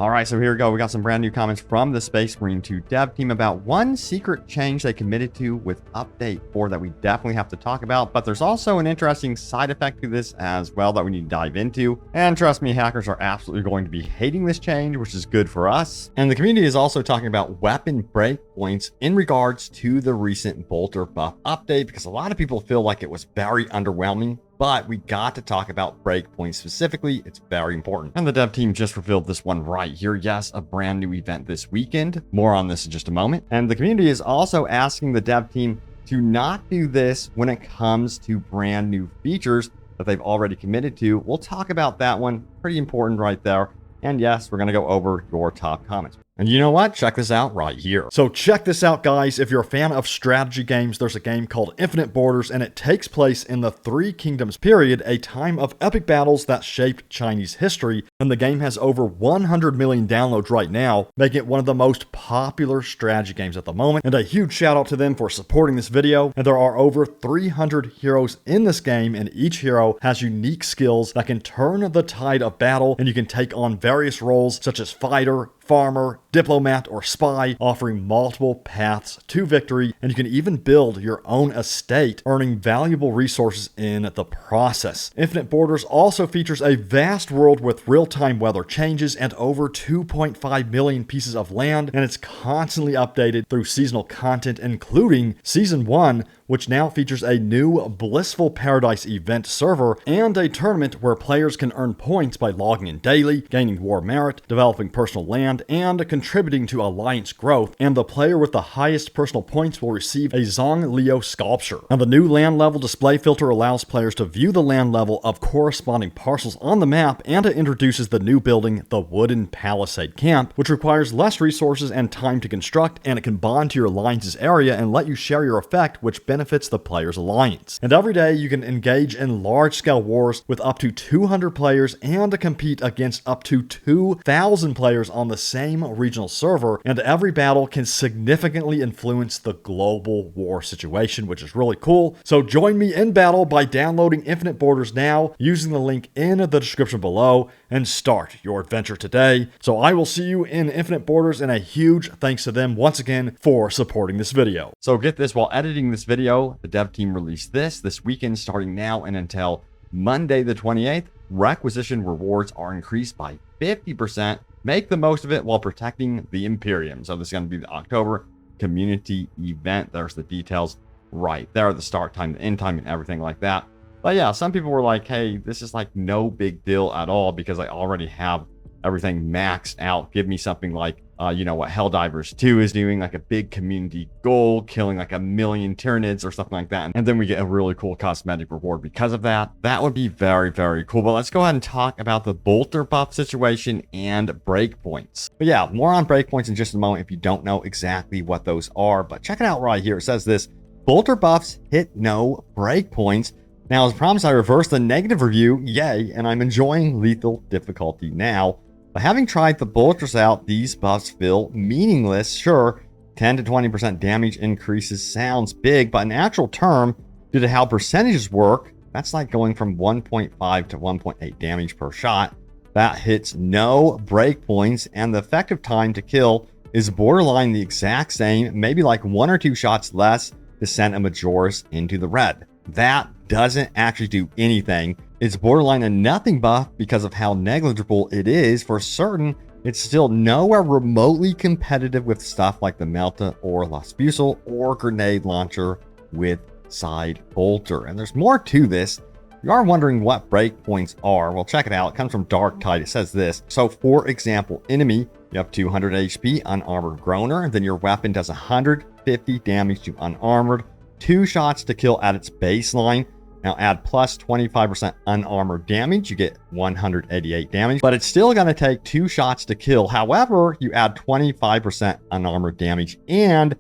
All right, so here we go. We got some brand new comments from the Space Marine 2 dev team about one secret change they committed to with update 4 that we definitely have to talk about. But there's also an interesting side effect to this as well that we need to dive into. And trust me, hackers are absolutely going to be hating this change, which is good for us. And the community is also talking about weapon breakpoints in regards to the recent bolter buff update, because a lot of people feel like it was very underwhelming. But we got to talk about breakpoints specifically. It's very important. And the dev team just revealed this one right here. Yes, a brand new event this weekend. More on this in just a moment. And the community is also asking the dev team to not do this when it comes to brand new features that they've already committed to. We'll talk about that one. Pretty important right there. And yes, we're going to go over your top comments. And you know what? Check this out right here. So check this out, guys. If you're a fan of strategy games, there's a game called Infinite Borders, and it takes place in the Three Kingdoms period, a time of epic battles that shaped Chinese history. And the game has over 100 million downloads right now, making it one of the most popular strategy games at the moment. And a huge shout out to them for supporting this video. And there are over 300 heroes in this game, and each hero has unique skills that can turn the tide of battle, and you can take on various roles such as fighter, farmer, diplomat, or spy, offering multiple paths to victory, and you can even build your own estate, earning valuable resources in the process. Infinite Borders also features a vast world with real-time weather changes and over 2.5 million pieces of land, and it's constantly updated through seasonal content, including Season 1, which now features a new Blissful Paradise event server and a tournament where players can earn points by logging in daily, gaining war merit, developing personal land, and contributing to alliance growth. And the player with the highest personal points will receive a Zong Leo sculpture. Now, the new land level display filter allows players to view the land level of corresponding parcels on the map, and it introduces the new building, the Wooden Palisade Camp, which requires less resources and time to construct, and it can bond to your alliance's area and let you share your effect, which benefits the player's alliance. And every day you can engage in large-scale wars with up to 200 players and compete against up to 2,000 players on the same regional server, and every battle can significantly influence the global war situation, which is really cool. So join me in battle by downloading Infinite Borders now, using the link in the description below, and start your adventure today. So I will see you in Infinite Borders, and a huge thanks to them once again for supporting this video. So get this, while editing this video, the dev team released this weekend, starting now and until Monday the 28th, requisition rewards are increased by 50%. Make the most of it while protecting the Imperium. So this is going to be the October community event. There's the details right there, the start time, the end time, and everything like that. But yeah, some people were like, hey, this is like no big deal at all because I already have everything maxed out. Give me something like, you know, what Helldivers 2 is doing, like a big community goal, killing like 1 million Tyranids or something like that. And then we get a really cool cosmetic reward because of that. That would be very, very cool. But let's go ahead and talk about the bolter buff situation and breakpoints. But yeah, more on breakpoints in just a moment if you don't know exactly what those are. But check it out right here. It says this: bolter buffs hit no breakpoints. Now, as promised, I reversed the negative review. Yay. And I'm enjoying lethal difficulty now. But having tried the bolters out, these buffs feel meaningless. Sure, 10 to 20% damage increases sounds big, but in actual term, due to how percentages work, that's like going from 1.5 to 1.8 damage per shot. That hits no breakpoints, and the effective time to kill is borderline the exact same, maybe like 1 or 2 shots less to send a Majoris into the red. That doesn't actually do anything. It's borderline a nothing buff because of how negligible it is. For certain, it's still nowhere remotely competitive with stuff like the Melta or Las Fusel or Grenade Launcher with Side Bolter. And there's more to this. You are wondering what breakpoints are. Well, check it out. It comes from Dark Tide. It says this. So, for example, enemy, you have 200 HP, unarmored Groaner, and then your weapon does 150 damage to unarmored, 2 shots to kill at its baseline. Now add plus 25% unarmored damage, you get 188 damage, but it's still going to take 2 shots to kill. However, you add 25% unarmored damage and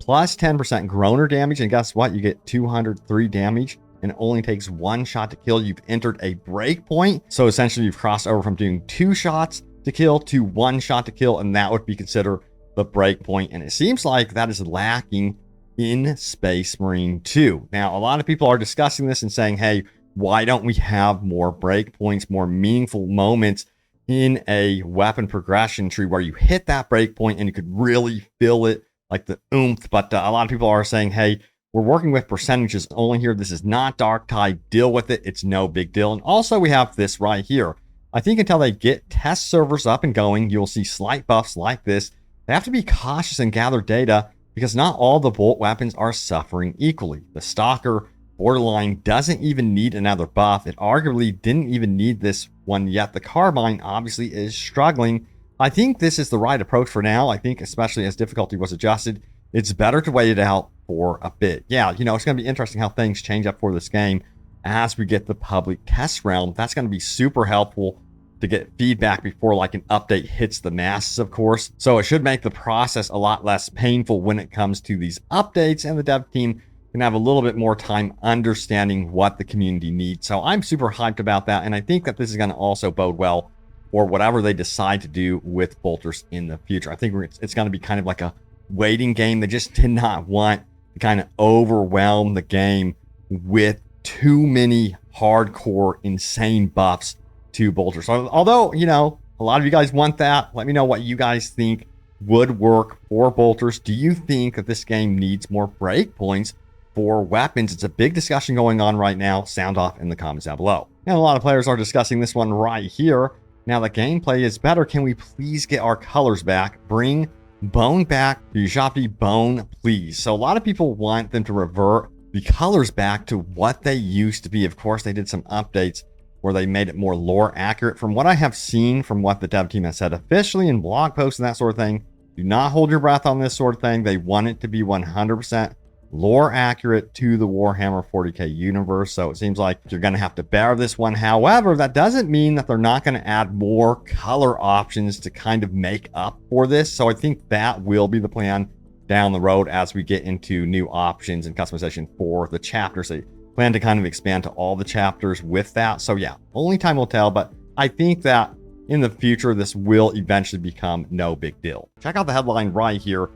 plus 10% groaner damage, and guess what? You get 203 damage, and it only takes 1 shot to kill. You've entered a breakpoint. So essentially you've crossed over from doing 2 shots to kill to 1 shot to kill, and that would be considered the breakpoint. And it seems like that is lacking in Space Marine 2. Now, a lot of people are discussing this and saying, hey, why don't we have more breakpoints, more meaningful moments in a weapon progression tree where you hit that breakpoint and you could really feel it, like the oomph. But a lot of people are saying, hey, we're working with percentages only here. This is not Dark Tide. Deal with it. It's no big deal. And also we have this right here. I think until they get test servers up and going, you'll see slight buffs like this. They have to be cautious and gather data because not all the bolt weapons are suffering equally. The Stalker Borderline doesn't even need another buff. It arguably didn't even need this one yet. The Carbine obviously is struggling. I think this is the right approach for now. I think especially as difficulty was adjusted, it's better to wait it out for a bit. Yeah, it's going to be interesting how things change up for this game as we get the public test realm. That's going to be super helpful to get feedback before like an update hits the masses, of course. So it should make the process a lot less painful when it comes to these updates, and the dev team can have a little bit more time understanding what the community needs. So I'm super hyped about that, and I think that this is going to also bode well for whatever they decide to do with bolters in the future. I think it's going to be kind of like a waiting game. They just did not want to kind of overwhelm the game with too many hardcore, insane buffs to bolters. So, although, a lot of you guys want that, let me know what you guys think would work for bolters. Do you think that this game needs more breakpoints for weapons? It's a big discussion going on right now. Sound off in the comments down below. And a lot of players are discussing this one right here. Now the gameplay is better. Can we please get our colors back? Bring bone back to Ushopti bone, please. So a lot of people want them to revert the colors back to what they used to be. Of course, they did some updates where they made it more lore accurate. From what I have seen, from what the dev team has said officially in blog posts and that sort of thing, do not hold your breath on this sort of thing. They want it to be 100% lore accurate to the Warhammer 40K universe. So it seems like you're going to have to bear this one. However, that doesn't mean that they're not going to add more color options to kind of make up for this. So I think that will be the plan down the road as we get into new options and customization for the chapters. They plan to kind of expand to all the chapters with that. So yeah, only time will tell, but I think that in the future, this will eventually become no big deal. Check out the headline right here.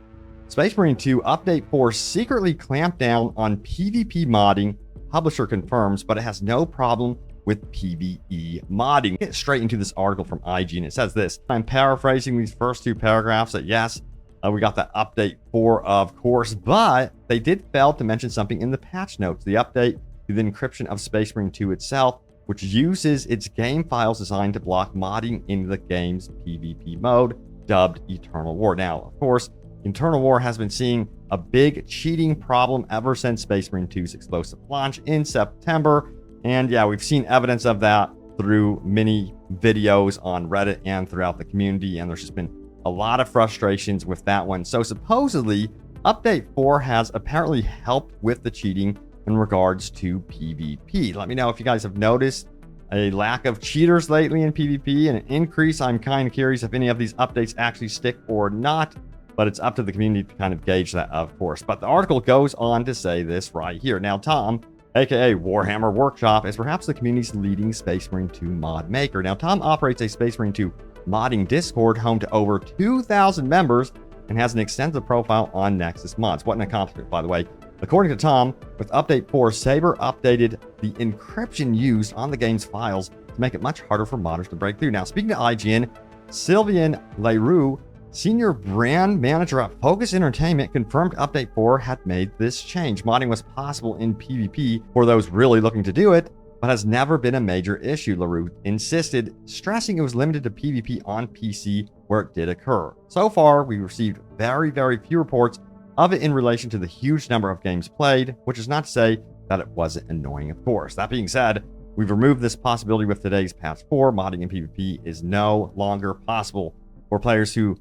Space Marine 2 Update 4 secretly clamped down on PvP modding. Publisher confirms, but it has no problem with PvE modding. Get straight into this article from IG, and it says this. I'm paraphrasing these first two paragraphs that yes, we got that update 4, of course, but they did fail to mention something in the patch notes. The update to the encryption of Space Marine 2 itself, which uses its game files designed to block modding in the game's PvP mode, dubbed Eternal War. Now, of course, Eternal War has been seeing a big cheating problem ever since Space Marine 2's explosive launch in September. And yeah, we've seen evidence of that through many videos on Reddit and throughout the community. And there's just been a lot of frustrations with that one. So supposedly, Update 4 has apparently helped with the cheating in regards to PvP. Let me know if you guys have noticed a lack of cheaters lately in PvP and an increase. I'm kind of curious if any of these updates actually stick or not, but it's up to the community to kind of gauge that, of course. But the article goes on to say this right here. Now, Tom, aka Warhammer Workshop, is perhaps the community's leading Space Marine 2 mod maker. Now, Tom operates a Space Marine 2 modding Discord home to over 2,000 members and has an extensive profile on Nexus Mods. What an accomplishment, by the way. According to Tom, with Update 4, Saber updated the encryption used on the game's files to make it much harder for modders to break through. Now, speaking to IGN, Sylvain Leroux, senior brand manager at Focus Entertainment, confirmed Update 4 had made this change. Modding was possible in PvP for those really looking to do it, but has never been a major issue, Leroux insisted, stressing it was limited to PvP on PC where it did occur. So far, we received very, very few reports of it in relation to the huge number of games played, which is not to say that it wasn't annoying, of course. That being said, we've removed this possibility with today's patch 4. Modding in PvP is no longer possible. For players who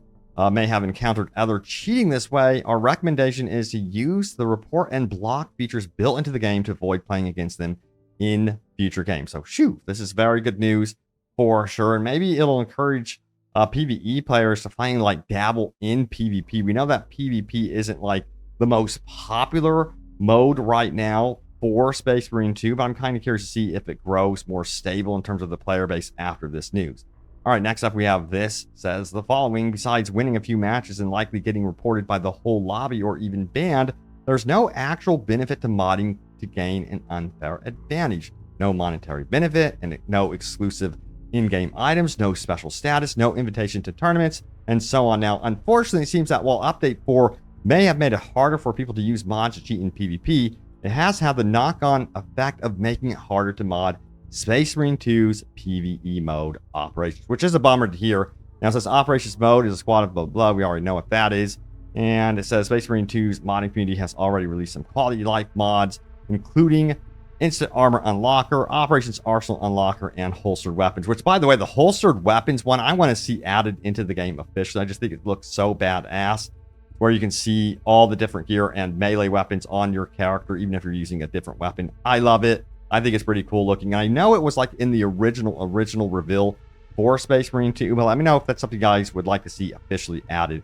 may have encountered other cheating this way, our recommendation is to use the report and block features built into the game to avoid playing against them in future games. So, shoo, this is very good news for sure. And maybe it'll encourage PvE players to finally like dabble in PvP. We know that PvP isn't like the most popular mode right now for Space Marine 2, but I'm kind of curious to see if it grows more stable in terms of the player base after this news. All right, next up we have this, says the following. Besides winning a few matches and likely getting reported by the whole lobby or even banned, there's no actual benefit to modding to gain an unfair advantage. No monetary benefit and no exclusive in-game items, no special status, no invitation to tournaments, and so on. Now, unfortunately, it seems that while Update 4 may have made it harder for people to use mods to cheat in PvP, it has had the knock-on effect of making it harder to mod Space Marine 2's PvE mode operations, which is a bummer to hear. Now, it says operations mode is a squad of blah, blah, we already know what that is. And it says Space Marine 2's modding community has already released some quality life mods, including Instant Armor Unlocker, Operations Arsenal Unlocker, and Holstered Weapons, which, by the way, the Holstered Weapons one, I want to see added into the game officially. I just think it looks so badass, where you can see all the different gear and melee weapons on your character, even if you're using a different weapon. I love it. I think it's pretty cool looking. And I know it was like in the original reveal for Space Marine 2, but let me know if that's something you guys would like to see officially added.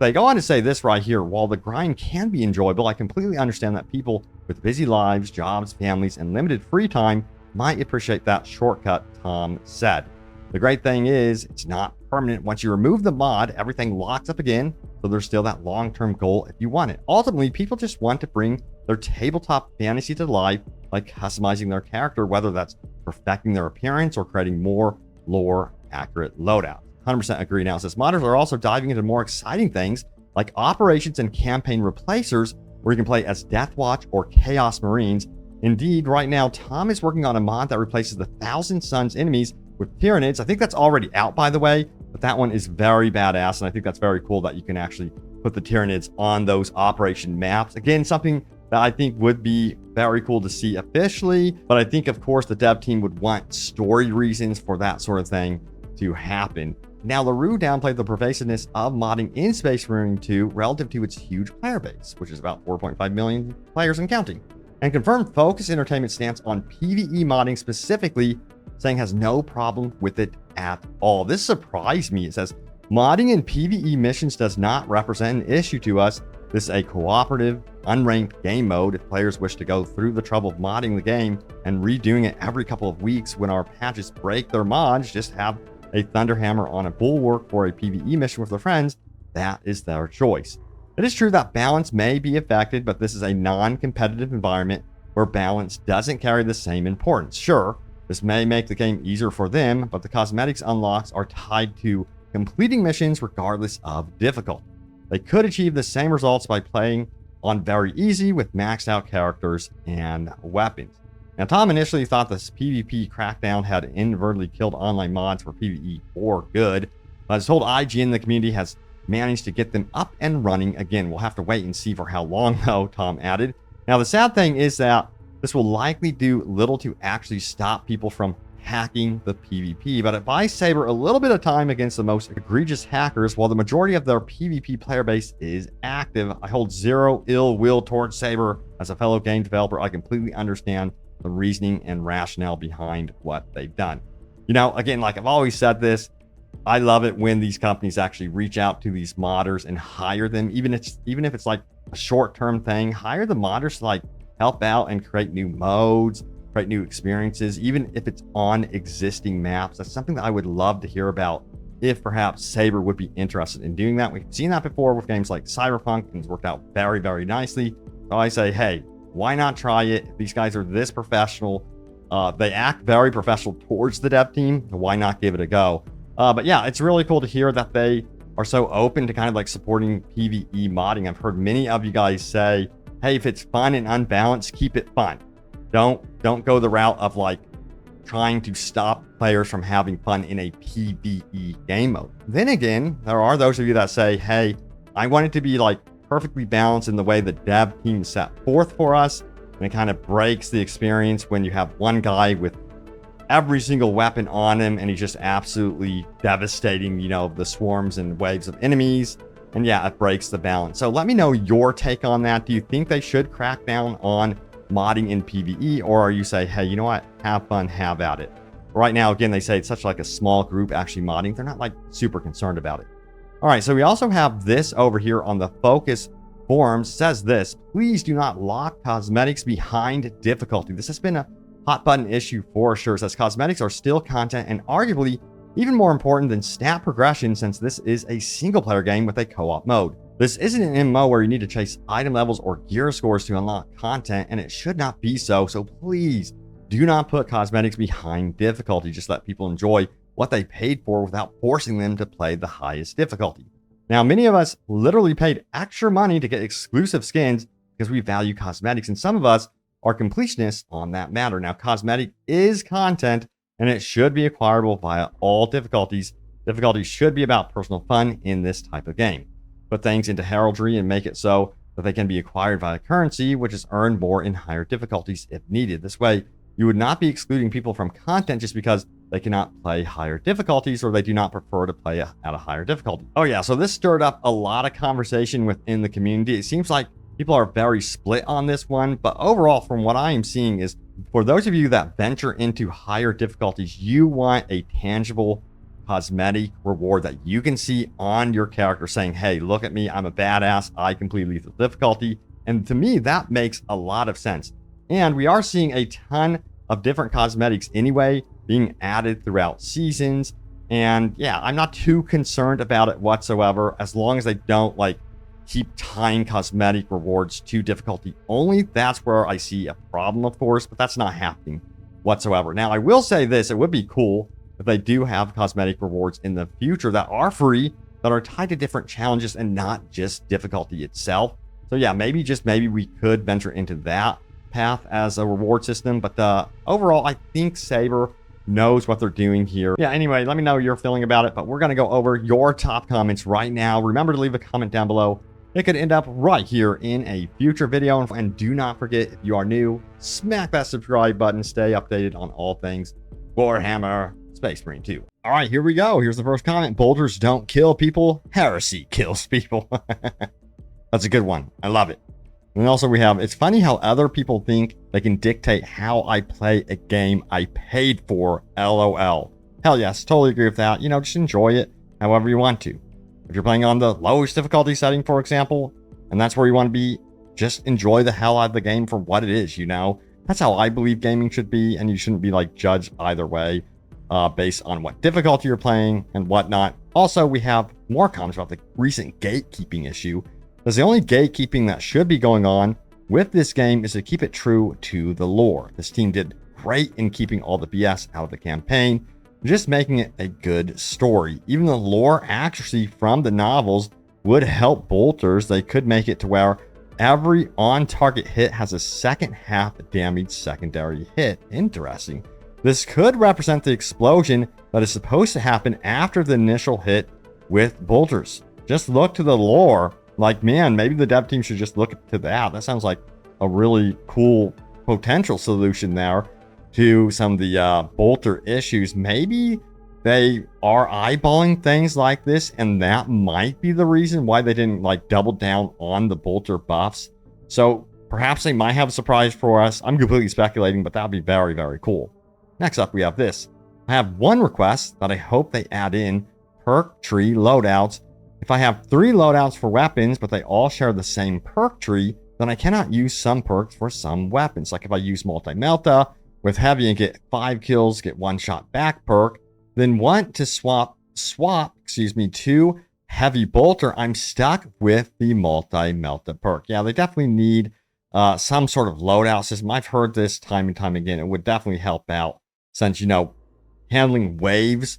They go on to say this right here: while the grind can be enjoyable, I completely understand that people with busy lives, jobs, families, and limited free time might appreciate that shortcut, Tom said. The great thing is, it's not permanent. Once you remove the mod, everything locks up again, so there's still that long-term goal if you want it. Ultimately, people just want to bring their tabletop fantasy to life by customizing their character, whether that's perfecting their appearance or creating more lore-accurate loadouts. 100% agree. Now, it says modders are also diving into more exciting things like operations and campaign replacers, where you can play as Deathwatch or Chaos Marines. Indeed, right now, Tom is working on a mod that replaces the Thousand Suns enemies with Tyranids. I think that's already out, by the way, but that one is very badass, and I think that's very cool that you can actually put the Tyranids on those operation maps. Again, something that I think would be very cool to see officially, but I think, of course, the dev team would want story reasons for that sort of thing to happen. Now, LaRue downplayed the pervasiveness of modding in Space Marine 2 relative to its huge player base, which is about 4.5 million players and counting, and confirmed Focus Entertainment's stance on PvE modding specifically, saying has no problem with it at all. This surprised me. It says, modding in PvE missions does not represent an issue to us. This is a cooperative, unranked game mode. If players wish to go through the trouble of modding the game and redoing it every couple of weeks when our patches break their mods, just have a Thunderhammer on a bulwark for a PvE mission with their friends, that is their choice. It is true that balance may be affected, but this is a non-competitive environment where balance doesn't carry the same importance. Sure, this may make the game easier for them, but the cosmetics unlocks are tied to completing missions regardless of difficulty. They could achieve the same results by playing on very easy with maxed out characters and weapons. Now, Tom initially thought this PvP crackdown had inadvertently killed online mods for PvE for good, but as told, IGN, the community has managed to get them up and running again. We'll have to wait and see for how long, though, Tom added. Now, the sad thing is that this will likely do little to actually stop people from hacking the PvP, but it buys Saber a little bit of time against the most egregious hackers. While the majority of their PvP player base is active, I hold zero ill will towards Saber. As a fellow game developer, I completely understand the reasoning and rationale behind what they've done. You know, again, like I've always said this, I love it when these companies actually reach out to these modders and hire them, even if it's like a short-term thing. Hire the modders to like help out and create new modes, create new experiences, even if it's on existing maps. That's something that I would love to hear about, if perhaps Saber would be interested in doing that. We've seen that before with games like Cyberpunk, and it's worked out very, very nicely. So I say, hey, why not try it? These guys are this professional. They act very professional towards the dev team. Why not give it a go? But yeah, it's really cool to hear that they are so open to kind of like supporting PvE modding. I've heard many of you guys say, hey, if it's fun and unbalanced, keep it fun. Don't go the route of like trying to stop players from having fun in a PvE game mode. Then again, there are those of you that say, hey, I want it to be like perfectly balanced in the way the dev team set forth for us, and it kind of breaks the experience when you have one guy with every single weapon on him and he's just absolutely devastating, you know, the swarms and waves of enemies. And yeah, it breaks the balance. So let me know your take on that. Do you think they should crack down on modding in PvE, or are you say, hey, you know what, have fun, have at it? Right now, again, they say it's such like a small group actually modding. They're not like super concerned about it. All right, so we also have this over here on the Focus forums. Says this: please do not lock cosmetics behind difficulty. This has been a hot button issue for sure. It says cosmetics are still content and arguably even more important than stat progression, since this is a single player game with a co-op mode. This isn't an MMO where you need to chase item levels or gear scores to unlock content, and it should not be so. So please Do not put cosmetics behind difficulty. Just let people enjoy what they paid for without forcing them to play the highest difficulty. Now, many of us literally paid extra money to get exclusive skins because we value cosmetics, and some of us are completionists on that matter. Now, cosmetic is content, and it should be acquirable via all difficulties. Difficulties should be about personal fun in this type of game. Put things into heraldry and make it so that they can be acquired via currency, which is earned more in higher difficulties if needed. This way, you would not be excluding people from content just because they cannot play higher difficulties or they do not prefer to play at a higher difficulty. Oh yeah, so this stirred up a lot of conversation within the community. It seems like people are very split on this one, but overall, from what I am seeing is, for those of you that venture into higher difficulties, you want a tangible cosmetic reward that you can see on your character saying, hey, look at me, I'm a badass, I complete lethal difficulty. And to me, that makes a lot of sense. And we are seeing a ton of different cosmetics anyway being added throughout seasons. And yeah, I'm not too concerned about it whatsoever, as long as they don't like keep tying cosmetic rewards to difficulty only. That's where I see a problem, of course, but that's not happening whatsoever. Now, I will say this, it would be cool if they do have cosmetic rewards in the future that are free, that are tied to different challenges and not just difficulty itself. So yeah, maybe we could venture into that path as a reward system, but overall, I think Saber knows what they're doing here. Yeah, anyway, let me know your feeling about it, but we're going to go over your top comments right now. Remember to leave a comment down below. It could end up right here in a future video. And do not forget, if you are new, smack that subscribe button. Stay updated on all things Warhammer Space Marine 2. All right, here we go. Here's the first comment. Bolters don't kill people. Heresy kills people. That's a good one. I love it. And also we have, it's funny how other people think they can dictate how I play a game I paid for, LOL. Hell yes, totally agree with that. You know, just enjoy it however you want to. If you're playing on the lowest difficulty setting, for example, and that's where you want to be, just enjoy the hell out of the game for what it is, you know? That's how I believe gaming should be, and you shouldn't be like judged either way based on what difficulty you're playing and whatnot. Also, we have more comments about the recent gatekeeping issue. Because the only gatekeeping that should be going on with this game is to keep it true to the lore. This team did great in keeping all the BS out of the campaign, just making it a good story. Even the lore accuracy from the novels would help bolters. They could make it to where every on-target hit has a second half damage secondary hit. Interesting. This could represent the explosion that is supposed to happen after the initial hit with bolters. Just look to the lore. Like, man, maybe the dev team should just look to that. That sounds like a really cool potential solution there to some of the bolter issues. Maybe they are eyeballing things like this, and that might be the reason why they didn't like double down on the bolter buffs. So perhaps they might have a surprise for us. I'm completely speculating, but that would be very, very cool. Next up, we have this. I have one request that I hope they add in: perk tree loadouts. If I have 3 loadouts for weapons, but they all share the same perk tree, then I cannot use some perks for some weapons. Like if I use multi-melta with heavy and get 5 kills, get 1 shot back perk, then want to swap, to heavy bolter, I'm stuck with the multi-melta perk. Yeah, they definitely need some sort of loadout system. I've heard this time and time again. It would definitely help out since, you know, handling waves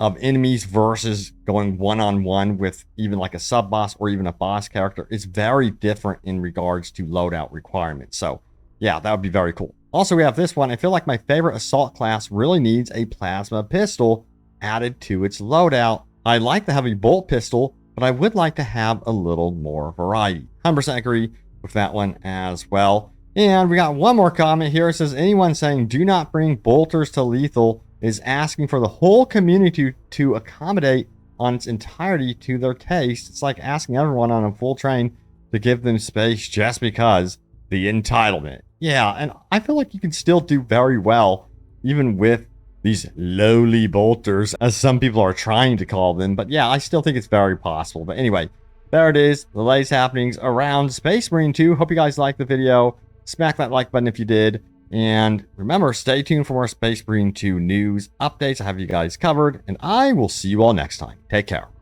of enemies versus going one-on-one with even like a sub-boss or even a boss character is very different in regards to loadout requirements. So yeah, that would be very cool. Also, we have this one. I feel like my favorite assault class really needs a plasma pistol added to its loadout. I like the heavy bolt pistol, but I would like to have a little more variety. 100% agree with that one as well. And we got one more comment here. It says, anyone saying do not bring bolters to lethal is asking for the whole community to accommodate on its entirety to their taste. It's like asking everyone on a full train to give them space just because. The entitlement. Yeah, and I feel like you can still do very well even with these lowly bolters, as some people are trying to call them. But yeah, I still think it's very possible. But anyway, there it is. The latest happenings around Space Marine 2. Hope you guys liked the video. Smack that like button if you did. And remember, stay tuned for more Space Marine 2 news updates. I have you guys covered, and I will see you all next time. Take care.